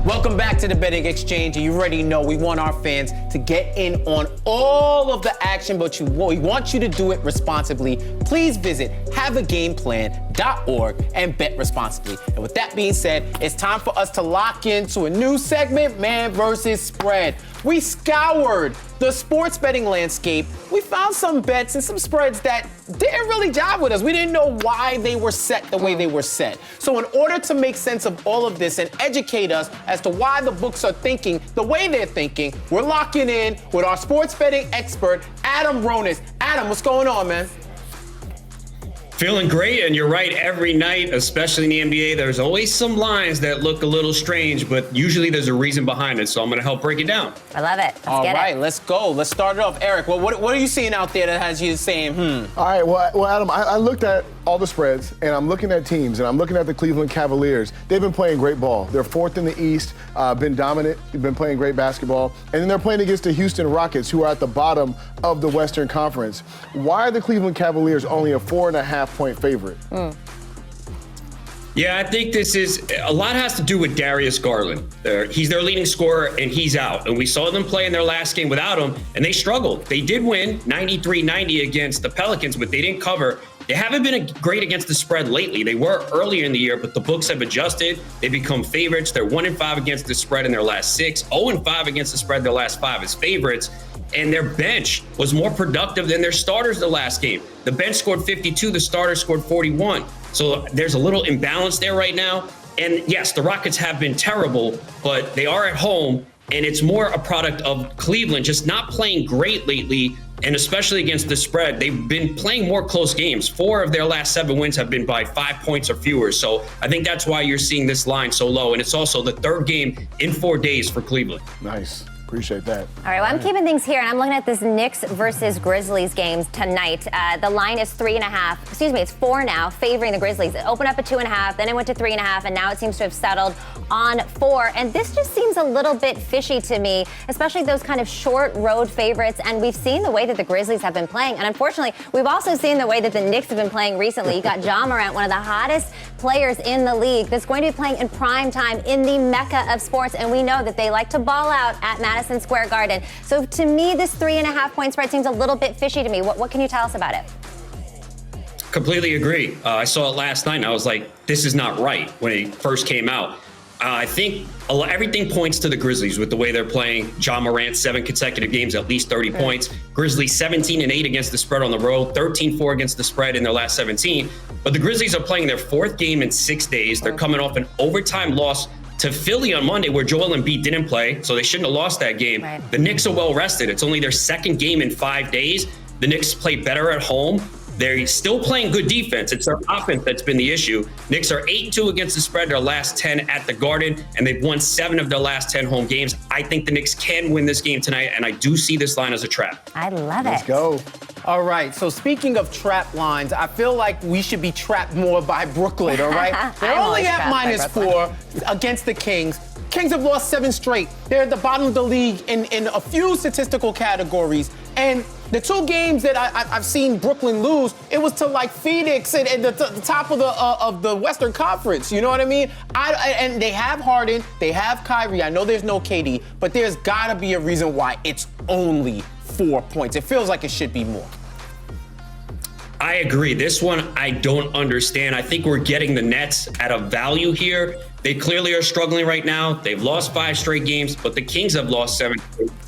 Welcome back to the Betting Exchange. You already know we want our fans to get in on all of the action, but we want you to do it responsibly. Please visit haveagameplan.org and bet responsibly. And with that being said, it's time for us to lock into a new segment, Man versus Spread. We scoured the sports betting landscape. We found some bets and some spreads that didn't really jive with us. We didn't know why they were set the way they were set. So in order to make sense of all of this and educate us as to why the books are thinking the way they're thinking, we're locking in with our sports betting expert, Adam Ronis. Adam, what's going on, man? Feeling great, and you're right, every night, especially in the NBA, there's always some lines that look a little strange, but usually there's a reason behind it, so I'm going to help break it down. I love it. All right, let's go. Let's start it off. Erik, well, what are you seeing out there that has you saying, All right, well Adam, I looked at all the spreads, and I'm looking at teams, and I'm looking at the Cleveland Cavaliers. They've been playing great ball. They're fourth in the East, been dominant, been playing great basketball, and then they're playing against the Houston Rockets, who are at the bottom of the Western Conference. Why are the Cleveland Cavaliers only a 4.5-point favorite? Yeah, I think a lot has to do with Darius Garland. He's their leading scorer, and he's out. And we saw them play in their last game without him, and they struggled. They did win 93-90 against the Pelicans, but they didn't cover. They haven't been great against the spread lately. They were earlier in the year, but the books have adjusted. They become favorites. They're 1-5 against the spread in their last 6, 0-5 against the spread their last 5 as favorites. And their bench was more productive than their starters the last game. The bench scored 52, the starters scored 41. So there's a little imbalance there right now. And yes, the Rockets have been terrible, but they are at home, and it's more a product of Cleveland just not playing great lately, and especially against the spread. They've been playing more close games. 4 of their last 7 wins have been by 5 points or fewer. So I think that's why you're seeing this line so low. And it's also the 3rd game in 4 days for Cleveland. Nice. Appreciate that. All right, well, I'm keeping things here, and I'm looking at this Knicks versus Grizzlies games tonight. The line is 3.5. It's 4 now, favoring the Grizzlies. It opened up at 2.5, then it went to 3.5, and now it seems to have settled on 4. And this just seems a little bit fishy to me, especially those kind of short road favorites. And we've seen the way that the Grizzlies have been playing. And unfortunately, we've also seen the way that the Knicks have been playing recently. You got Ja Morant, one of the hottest players in the league, that's going to be playing in prime time in the mecca of sports. And we know that they like to ball out at Madison Square Garden. So to me, this 3.5-point spread seems a little bit fishy to me. What can you tell us about it? Completely agree. I saw it last night, and I was like, this is not right when it first came out. I think everything points to the Grizzlies with the way they're playing. Ja Morant, 7 consecutive games, at least 30 points. Grizzlies 17-8 against the spread on the road, 13-4 against the spread in their last 17. But the Grizzlies are playing their 4th game in 6 days. They're coming off an overtime loss to Philly on Monday, where Joel Embiid didn't play, so they shouldn't have lost that game. Right. The Knicks are well rested. It's only their 2nd game in 5 days. The Knicks play better at home. They're still playing good defense. It's their offense that's been the issue. Knicks are 8-2 against the spread their last 10 at the Garden, and they've won 7 of their last 10 home games. I think the Knicks can win this game tonight, and I do see this line as a trap. I love it. Let's go. All right, so speaking of trap lines, I feel like we should be trapped more by Brooklyn, all right? They're only at -4 against the Kings. Kings have lost 7 straight. They're at the bottom of the league in a few statistical categories. And the 2 games that I've seen Brooklyn lose, it was to like Phoenix and the top of the Western Conference. You know what I mean? And they have Harden, they have Kyrie. I know there's no KD, but there's got to be a reason why it's only 4 points. It feels like it should be more. I agree. This one, I don't understand. I think we're getting the Nets at a value here. They clearly are struggling right now. They've lost 5 straight games, but the Kings have lost 7.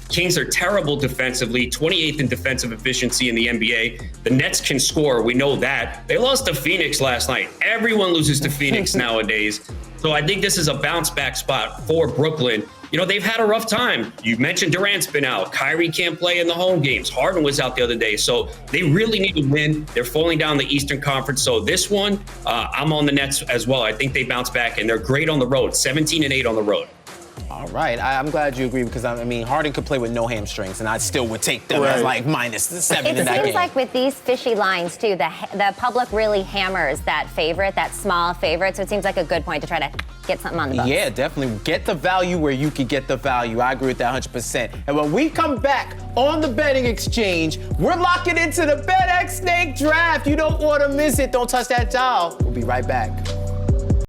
Kings are terrible defensively, 28th in defensive efficiency in the NBA. The Nets can score. We know that. They lost to Phoenix last night. Everyone loses to Phoenix nowadays. So I think this is a bounce back spot for Brooklyn. You know, they've had a rough time. You mentioned Durant's been out. Kyrie can't play in the home games. Harden was out the other day. So they really need to win. They're falling down the Eastern Conference. So this one, I'm on the Nets as well. I think they bounce back, and they're great on the road, 17-8 on the road. All right, I'm glad you agree, because I mean, Harden could play with no hamstrings, and I still would take them as like -7 in that game. It seems like with these fishy lines too, the public really hammers that favorite, that small favorite. So it seems like a good point to try to get something on the books. Yeah, definitely get the value where you can get the value. I agree with that 100%. And when we come back on the Betting Exchange, we're locking into the BetX Snake Draft. You don't want to miss it. Don't touch that dial. We'll be right back.